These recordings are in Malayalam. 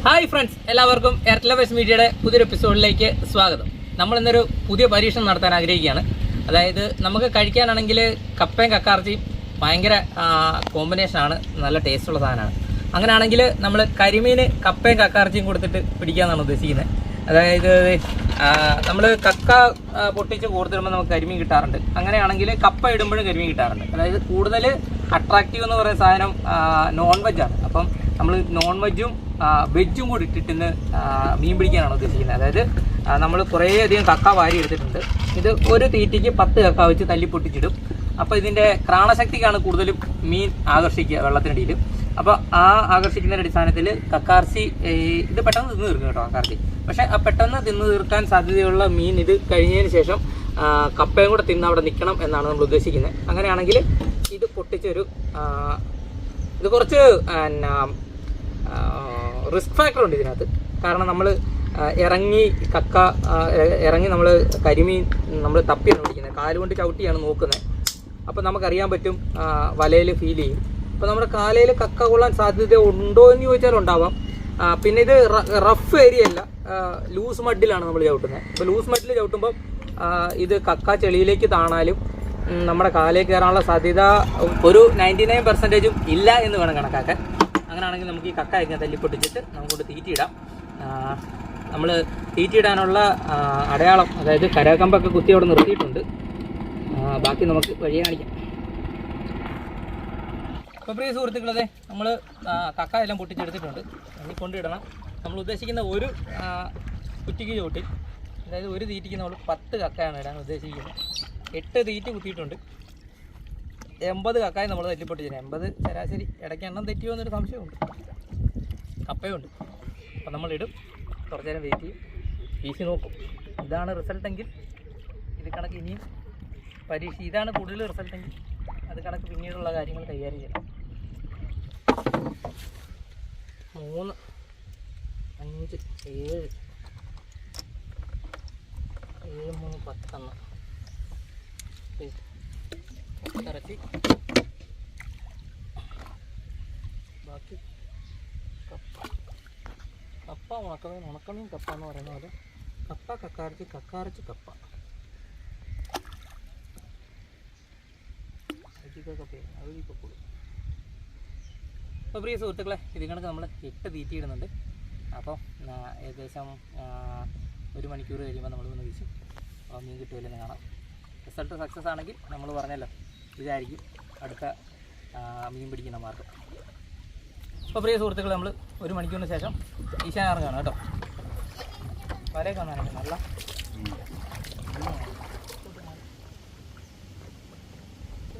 ഹായ് ഫ്രണ്ട്സ്, എല്ലാവർക്കും എയർടെൽ ലവേഴ്സ് മീഡിയയുടെ പുതിയൊരു എപ്പിസോഡിലേക്ക് സ്വാഗതം. നമ്മളിന്നൊരു പുതിയ പരീക്ഷണം നടത്താൻ ആഗ്രഹിക്കുകയാണ്. അതായത് നമുക്ക് കഴിക്കാനാണെങ്കിൽ കപ്പയും കക്കാർച്ചിയും ഭയങ്കര കോമ്പിനേഷനാണ്, നല്ല ടേസ്റ്റുള്ള സാധനമാണ്. അങ്ങനെയാണെങ്കിൽ നമ്മൾ കരിമീൻ കപ്പയും കക്കാർച്ചിയും കൊടുത്തിട്ട് പിടിക്കാമെന്നാണ് ഉദ്ദേശിക്കുന്നത്. അതായത് നമ്മൾ കക്ക പൊട്ടിച്ച് കൊടുത്തിടുമ്പോൾ നമുക്ക് കരിമീൻ കിട്ടാറുണ്ട്. അങ്ങനെയാണെങ്കിൽ കപ്പ ഇടുമ്പോഴും കരിമീൻ കിട്ടാറുണ്ട്. അതായത് കൂടുതൽ അട്രാക്റ്റീവ് എന്ന് പറയുന്ന സാധനം നോൺ വെജാണ്. അപ്പം നമ്മൾ നോൺ വെജും വെജും കൂടി ഇട്ടിട്ട് മീൻ പിടിക്കാനാണ് ഉദ്ദേശിക്കുന്നത്. അതായത് നമ്മൾ കുറേയധികം കക്ക വാരി എടുത്തിട്ടുണ്ട്. ഇത് ഒരു തീറ്റയ്ക്ക് 10 കക്ക വെച്ച് തല്ലി പൊട്ടിച്ചിടും. അപ്പോൾ ഇതിൻ്റെ ക്രാണശക്തിക്കാണ് കൂടുതലും മീൻ ആകർഷിക്കുക വെള്ളത്തിനടിയിൽ. അപ്പോൾ ആ ആകർഷിക്കുന്നതിൻ്റെ അടിസ്ഥാനത്തിൽ കക്കാർച്ചി ഇത് പെട്ടെന്ന് തിന്ന് തീർക്കും കേട്ടോ കക്കാർച്ചി. പക്ഷേ ആ പെട്ടെന്ന് തിന്ന് തീർക്കാൻ സാധ്യതയുള്ള മീൻ ഇത് കഴിഞ്ഞതിന് ശേഷം കപ്പയും കൂടെ തിന്ന് അവിടെ നിൽക്കണം എന്നാണ് നമ്മൾ ഉദ്ദേശിക്കുന്നത്. അങ്ങനെയാണെങ്കിൽ ഇത് പൊട്ടിച്ചൊരു ഇത് കുറച്ച് റിസ്ക് ഫാക്ടർ ഉണ്ട് ഇതിനകത്ത്. കാരണം നമ്മൾ ഇറങ്ങി നമ്മൾ കരിമീൻ നമ്മൾ തപ്പിയാണ് പിടിക്കുന്നത്, കാലുകൊണ്ട് ചവിട്ടിയാണ് നോക്കുന്നത്. അപ്പോൾ നമുക്കറിയാൻ പറ്റും, വലയിൽ ഫീൽ ചെയ്യും. അപ്പോൾ നമ്മുടെ കാലയിൽ കക്ക കൊള്ളാൻ സാധ്യത ഉണ്ടോ എന്ന് ചോദിച്ചാൽ ഉണ്ടാവാം. പിന്നെ ഇത് റഫ് ഏരിയ അല്ല, ലൂസ് മഡിലാണ് നമ്മൾ ചവിട്ടുന്നത്. അപ്പോൾ ലൂസ് മഡിൽ ചവിട്ടുമ്പോൾ ഇത് കക്ക ചെളിയിലേക്ക് താണാലും നമ്മുടെ കാലയിൽ കയറാനുള്ള സാധ്യത ഒരു 99% ഇല്ല എന്ന് വേണം കണക്കാക്കാൻ. അങ്ങനെയാണെങ്കിൽ നമുക്ക് ഈ കക്ക ഇങ്ങനെ തല്ലിപ്പൊട്ടിച്ചിട്ട് നമുക്കൊണ്ട് തീറ്റിയിടാം. നമ്മൾ തീറ്റിയിടാനുള്ള അടയാളം, അതായത് കരകമ്പൊക്കെ കുത്തി അവിടെ നിർത്തിയിട്ടുണ്ട്. ബാക്കി നമുക്ക് വഴിയെ കാണിക്കാം. ഇപ്പോൾ പ്രിയ സുഹൃത്തുക്കളെ, നമ്മൾ കക്ക എല്ലാം പൊട്ടിച്ചെടുത്തിട്ടുണ്ട്. ഇനി കൊണ്ടിടണം. നമ്മൾ ഉദ്ദേശിക്കുന്ന ഒരു കുറ്റിക്ക് ചോട്ടിൽ, അതായത് ഒരു തീറ്റിക്ക് നമ്മൾ 10 കക്കയാണ് ഇടാൻ ഉദ്ദേശിക്കുന്നത്. 8 തീറ്റി കുത്തിയിട്ടുണ്ട്. 80 കക്കായി നമ്മൾ തല്ലിപ്പൊട്ടിച്ചിട്ട് 80 ശരാശരി. ഇടയ്ക്ക് എണ്ണം തെറ്റിയോ എന്നൊരു സംശയമുണ്ട്. കപ്പയുണ്ട്. അപ്പോൾ നമ്മളിടും, കുറച്ച് നേരം വെയിറ്റ് ചെയ്യും, വീശി നോക്കും. ഇതാണ് റിസൾട്ടെങ്കിൽ ഇത് കണക്ക് ഇനിയും ഇതാണ് കൂടുതൽ റിസൾട്ടെങ്കിൽ അത് കണക്ക് പിന്നീടുള്ള കാര്യങ്ങൾ കൈകാര്യം ചെയ്യണം. 3, 5, 7, 3, 10 ഇറച്ചി. ബാക്കി കപ്പ ഉണക്കമീൻ കപ്പ എന്ന് പറയുന്ന പോലെ കപ്പ കക്കാർച്ചി കപ്പ കപ്പ. അപ്പോൾ പ്രിയ സുഹൃത്തുക്കളെ, ഇത് കണക്ക് നമ്മൾ 8 തീറ്റി ഇടുന്നുണ്ട്. അപ്പോൾ ഏകദേശം 1 മണിക്കൂർ കഴിയുമ്പോൾ നമ്മൾ ഒന്ന് വീശും. അപ്പോൾ മീൻ കിട്ടുമല്ലെന്ന് കാണാം. റിസൾട്ട് സക്സസ് ആണെങ്കിൽ നമ്മൾ പറഞ്ഞല്ലോ, ഇതായിരിക്കും അടുത്ത മീൻ പിടിക്കുന്ന മാർഗം. അപ്പോൾ പ്രിയ സുഹൃത്തുക്കൾ, നമ്മൾ 1 മണിക്കൂറിന് ശേഷം ഈശാന ഇറങ്ങുകയാണ് കേട്ടോ. വലയൊക്കെ വന്നാലും നല്ല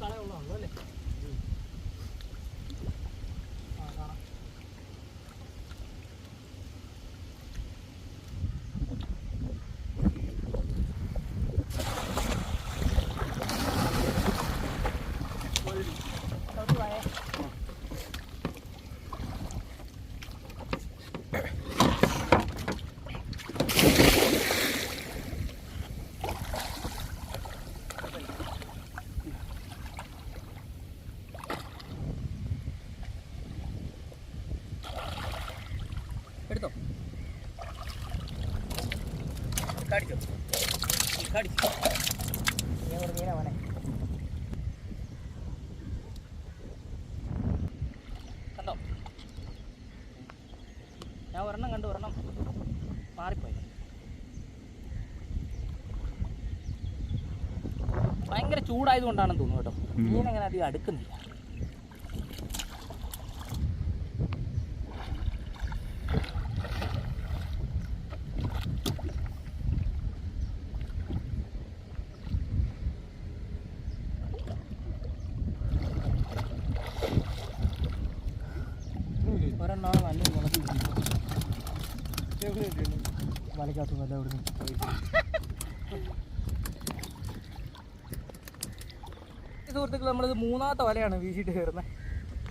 കളയുള്ളതാണല്ലോ അല്ലേ. കാണാം. എടുത്തോ, കടിച്ചോ, കടിച്ചു. ഒരു മീന വേണേ. കണ്ടോ, ഞാൻ ഒരെണ്ണം കണ്ടു, ഒരെണ്ണം മാറിപ്പോയി. ഭയങ്കര ചൂടായതുകൊണ്ടാണെന്ന് തോന്നുന്നു കേട്ടോ. മീനങ്ങനെ അധികം അടുക്കുന്നില്ല. ഒരെണ്ണമാണ് നല്ല വലക്കകത്ത് വല്ല ഇവിടെ സുഹൃത്തുക്കൾ, നമ്മളിത് 3ാമത്തെ വലയാണ് വീശിയിട്ട് കയറുന്നത്.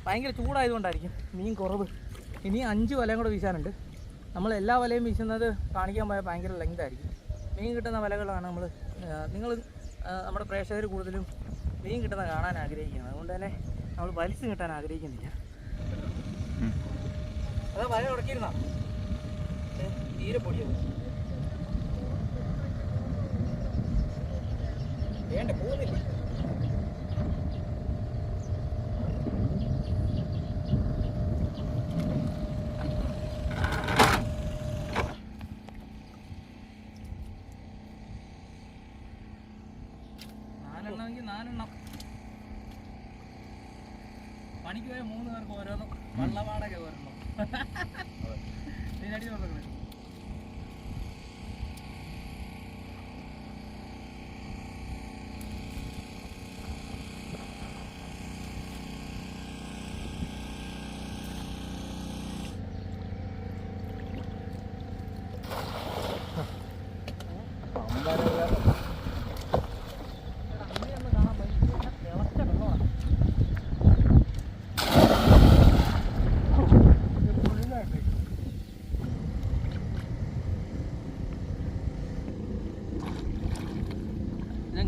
ഭയങ്കര ചൂടായതുകൊണ്ടായിരിക്കും മീൻ കുറവ്. ഇനി 5 വലയും കൂടെ വീശാനുണ്ട്. നമ്മൾ എല്ലാ വലയും വീശുന്നത് കാണിക്കാൻ പോയാൽ ഭയങ്കര ലെങ്തായിരിക്കും. മീൻ കിട്ടുന്ന വലകളാണ് നിങ്ങൾ നമ്മുടെ പ്രേക്ഷകർ കൂടുതലും മീൻ കിട്ടുന്ന കാണാൻ ആഗ്രഹിക്കുന്നത്. അതുകൊണ്ട് തന്നെ നമ്മൾ വലിച്ചു കിട്ടാൻ ആഗ്രഹിക്കുന്നില്ല. അതാ വല ഉടക്കിയിരുന്നോ? തീരെ പൊടിയാവും. വേണ്ട പോകുന്നില്ല. നാലെണ്ണം പണിക്ക് പോയ 3 പേർക്ക് ഓരോന്നും വള്ളവാടക വരണം. ഇതിനടി കൊടുക്കണം.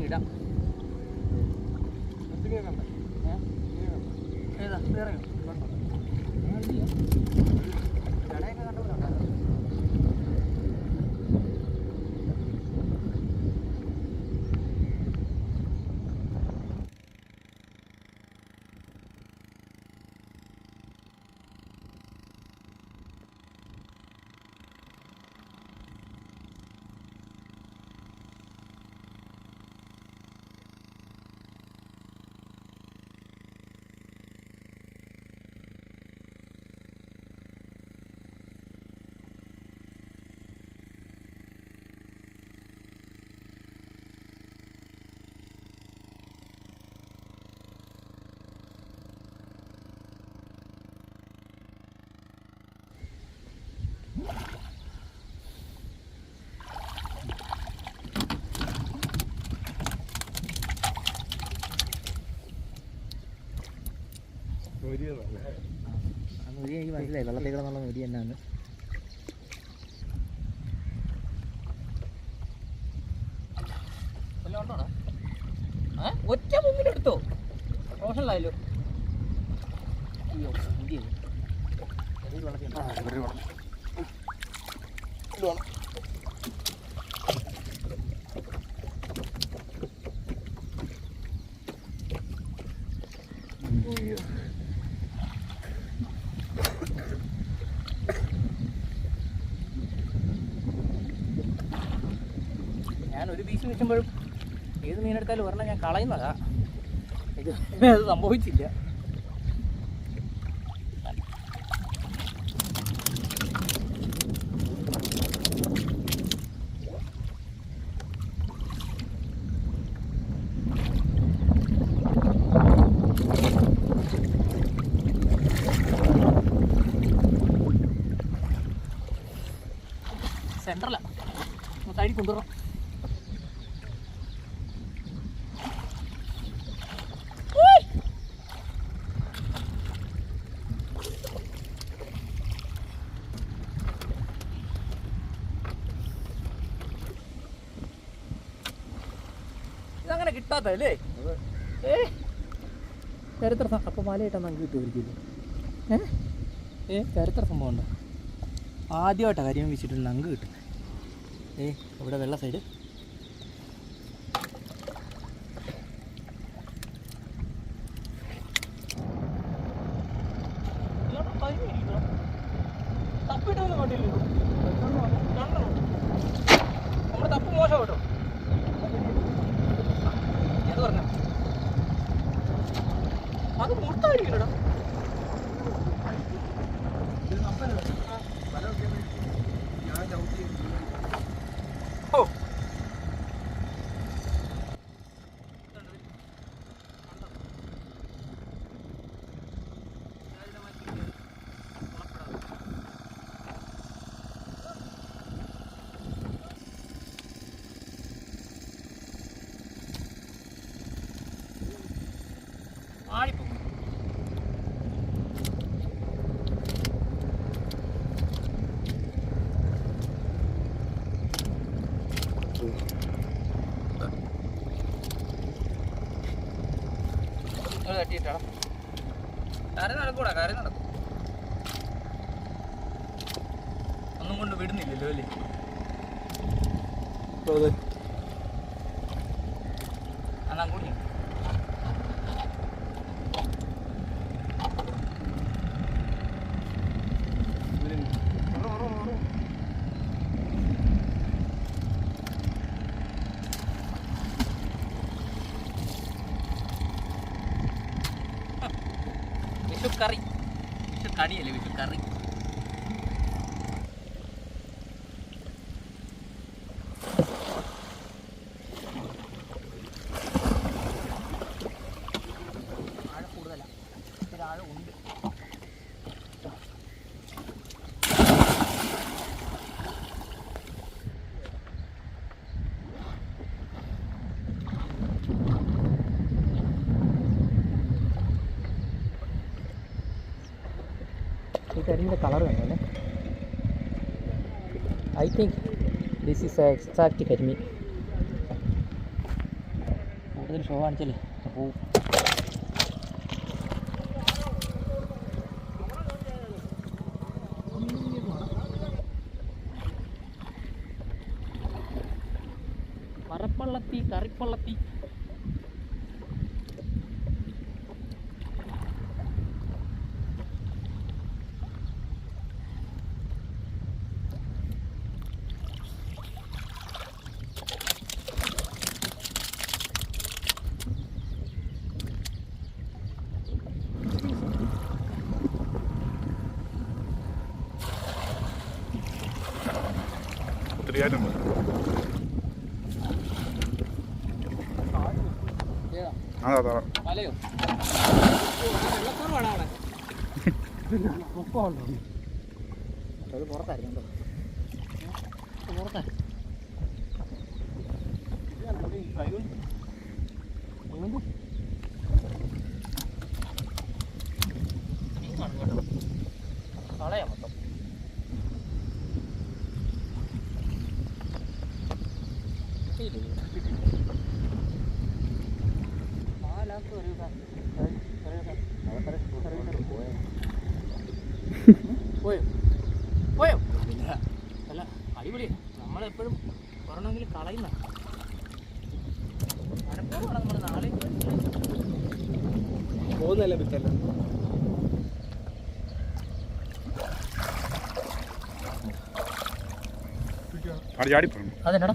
ഇടാം. ഏതാ വേറെ കടയൊക്കെ കണ്ടുപോലുണ്ടോ? എനിക്ക് മനസ്സിലായി വെള്ളത്തിൽ കിടന്നുള്ള നൂരി എന്നാന്ന്. ഒറ്റ മുമ്പിലെടുത്തോ റോഷനിലായല്ലോ. അയ്യോ ഞാനൊരു പീസ് വെക്കുമ്പോഴും ഏത് മീനെടുത്താലും ഒരെണ്ണം ഞാൻ കളയുന്നതാ. ഇത് അത് സംഭവിച്ചില്ല. സെൻറ്ററില സൈഡിൽ കൊണ്ടുവരണം. ഇതങ്ങനെ കിട്ടാത്തല്ലേ? ചരിത്ര അപ്പം മലയിട്ടാൽ നമുക്ക് കിട്ടുമായിരിക്കില്ലേ? ചരിത്ര സംഭവം ഉണ്ടോ? ആദ്യമായിട്ടാണ് കരിമീൻ വെച്ചിട്ടുണ്ട് നങ്ക് കിട്ടുന്നത്. ഇവിടെ വെള്ള സൈഡ് തപ്പിട്ടൊന്നും കണ്ടില്ലല്ലോ. നമ്മുടെ തപ്പ് മോശം കേട്ടോ. ഏത് പറഞ്ഞ അത് മുട്ടായിരിക്കണോ? ഓ ആടിപ്പോ തട്ടിയിട്ടാ കര നടക്കൂടാ. കര നടക്കും. ഒന്നും കൊണ്ട് വിടുന്നില്ലല്ലോ അല്ലേ? എന്നാ കൂടി വിഷു കറി, വിഷു കടിയല്ലേ, വിഷു കറി. ആഴ കൂടുതലാണ്, ഇത്തിരി ആഴം ഉണ്ട്. ഈ കരിമീൻ്റെ കളർ കണ്ടല്ലേ? I think this is exact കരിമീൻ. കൂടുതൽ ഷോ കാണിച്ചല്ലേ അപ്പോൾ പറപ്പള്ളത്തി, കറിപ്പള്ളത്തി. മലയോ വെള്ളക്കുറവാണ് അവിടെ. പൊക്കമുണ്ടോ? അത് പുറത്തായിരുന്നു, പുറത്താ. കളയാ മൊത്തം. പോയോ പോയോ? അല്ല അടിപൊളിയാണ്. നമ്മളെപ്പോഴും പറയണമെങ്കിൽ കളയുന്ന പലപ്പോഴാണ് നമ്മൾ നാളെ പോകുന്നതല്ലേ പിറ്റല്ല. അതെന്നാടാ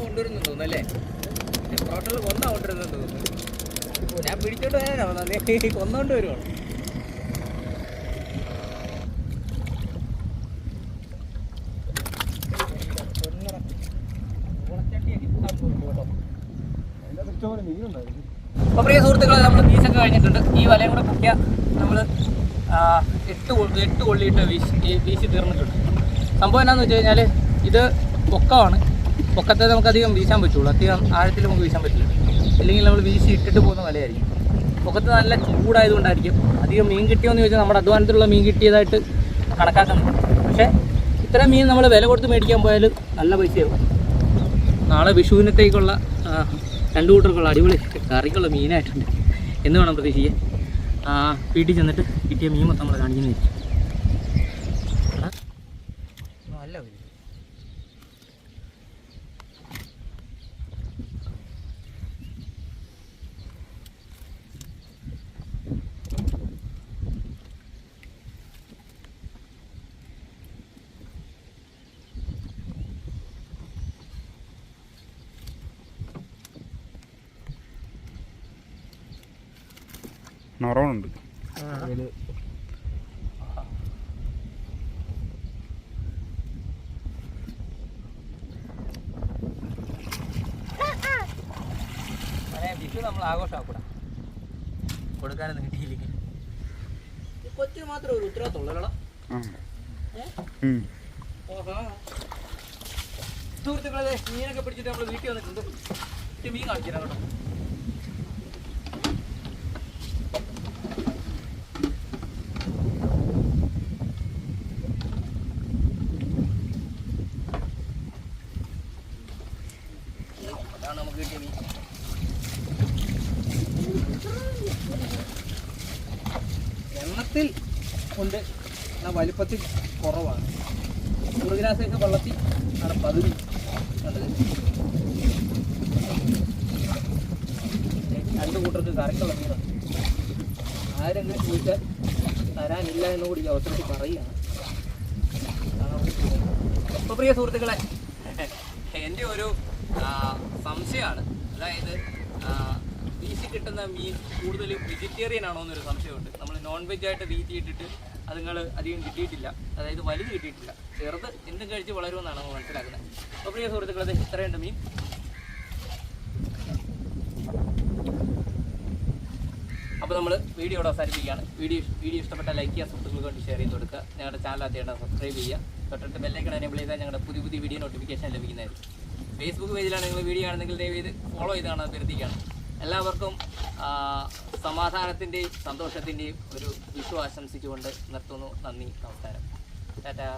കൊണ്ടുവരുന്നു തോന്നുന്നല്ലേ? ടോട്ടൽ കൊന്നാ കൊണ്ടുവരുന്നു തോന്നുന്നു. ഞാൻ പിടിച്ചോണ്ട് വരാനാ കൊന്നോണ്ട് വരുവാണ്. അപ്പോൾ പ്രിയ സുഹൃത്തുക്കളെ, നമ്മൾ ബീച്ചൊക്കെ കഴിഞ്ഞിട്ടുണ്ട്. ഈ വലയും കൂടെ പൊക്കിയാൽ നമ്മൾ 8 കൊള്ളിയിട്ട് വീശി തീർന്നിട്ടുണ്ട്. സംഭവം എന്താണെന്ന് വെച്ച് കഴിഞ്ഞാൽ ഇത് പൊക്കമാണ്. പൊക്കത്തെ നമുക്കധികം വീശാൻ പറ്റുള്ളൂ, അധികം ആഴത്തിൽ നമുക്ക് വീശാൻ പറ്റില്ല. ഇല്ലെങ്കിൽ നമ്മൾ വീശി ഇട്ടിട്ട് പോകുന്ന വലയായിരിക്കും. പൊക്കത്ത് നല്ല ചൂടായതുകൊണ്ടായിരിക്കും. അധികം മീൻ കിട്ടിയോയെന്ന് ചോദിച്ചാൽ നമ്മുടെ അധ്വാനത്തിലുള്ള മീൻ കിട്ടിയതായിട്ട് കണക്കാക്കുന്നുണ്ട്. പക്ഷേ ഇത്രയും മീൻ നമ്മൾ വില കൊടുത്ത് മേടിക്കാൻ പോയാൽ നല്ല പൈസയാവും. നാളെ വിഷുവിനത്തേക്കുള്ള രണ്ടു കൂട്ടർക്കുള്ള അടിപൊളി കറിക്കുള്ള മീനായിട്ടുണ്ട് എന്ന് വേണം പ്രതീക്ഷിക്കാൻ. വീട്ടിൽ ചെന്നിട്ട് കിട്ടിയ മീൻ മൊത്തം നമ്മൾ കാണിക്കുന്നതായിരിക്കും. നല്ല ഒരു നിറമുണ്ട്. വിഷു നമ്മൾ ആഘോഷമാക്കൂടാ, കൊടുക്കാനൊന്നും കിട്ടിയില്ലെങ്കിൽ. കൊച്ചിന് മാത്രമേ ഒരു ഉത്തരവാദിത്തമുള്ളൂ. സുഹൃത്തുക്കളെ, മീനൊക്കെ പിടിച്ചിട്ട് നമ്മൾ വീട്ടിൽ വന്നിട്ടുണ്ട്. മീൻ കാണിച്ചു തരാം കേട്ടോ. നമുക്ക് കിട്ടിയ മീൻ എണ്ണത്തിൽ ഉണ്ട്, എന്നാൽ വലുപ്പത്തിൽ കുറവാണ്. മുറുകിനാസൊക്കെ വെള്ളത്തിൽ ആണ് പകുതി കണ്ടത്. രണ്ടു കൂട്ടർക്ക് കറിക്കുള്ള മീനാണ്. ആരെങ്കിലും ചോദിച്ചാൽ തരാനില്ല എന്നുകൂടി ഈ അവസരത്തിൽ പറയുകയാണ്. അപ്പോൾ പ്രിയ സുഹൃത്തുക്കളെ, എൻ്റെ ഒരു സംശയമാണ്. അതായത് ബീച്ചിൽ കിട്ടുന്ന മീൻ കൂടുതലും വെജിറ്റേറിയൻ ആണോ എന്നൊരു സംശയമുണ്ട്. നമ്മൾ നോൺ വെജ് ആയിട്ട് ബീച്ച് ഇട്ടിട്ട് അതുങ്ങൾ അധികം കിട്ടിയിട്ടില്ല, അതായത് വലുത് കിട്ടിയിട്ടില്ല. ചെറുത് എന്തും കഴിച്ച് വളരുമെന്നാണ് നമ്മൾ മനസ്സിലാക്കുന്നത്. അപ്പോൾ പ്രിയ സുഹൃത്തുക്കളെ, ഇത്രയുണ്ട് മീൻ. അപ്പോൾ നമ്മൾ വീഡിയോ ഇവിടെ അവസാനിപ്പിക്കുകയാണ്. വീഡിയോ ഇഷ്ടപ്പെട്ടാൽ ലൈക്ക് ചെയ്യുക, സുഹൃത്തുക്കൾക്ക് വേണ്ടി ഷെയർ ചെയ്ത് കൊടുക്കുക. ഞങ്ങളുടെ ചാനൽ ആദ്യമായിട്ട് സബ്സ്ക്രൈബ് ചെയ്യുക. തൊട്ടിട്ട് ബെല്ലൈക്കൺ എനേബിൾ ചെയ്താൽ ഞങ്ങളുടെ പുതിയ വീഡിയോ നോട്ടിഫിക്കേഷൻ ലഭിക്കുന്നതായിരിക്കും. ഫേസ്ബുക്ക് പേജിലാണ് നിങ്ങൾ വീഡിയോ ആണെങ്കിൽ ദയവ് ചെയ്ത് ഫോളോ ചെയ്താണ് അഭ്യർത്ഥിക്കുകയാണ്. എല്ലാവർക്കും സമാധാനത്തിൻ്റെയും സന്തോഷത്തിൻ്റെയും ഒരു വിഷു ആശംസിച്ചുകൊണ്ട് നിർത്തുന്നു. നന്ദി, നമസ്കാരം, ടാറ്റാ.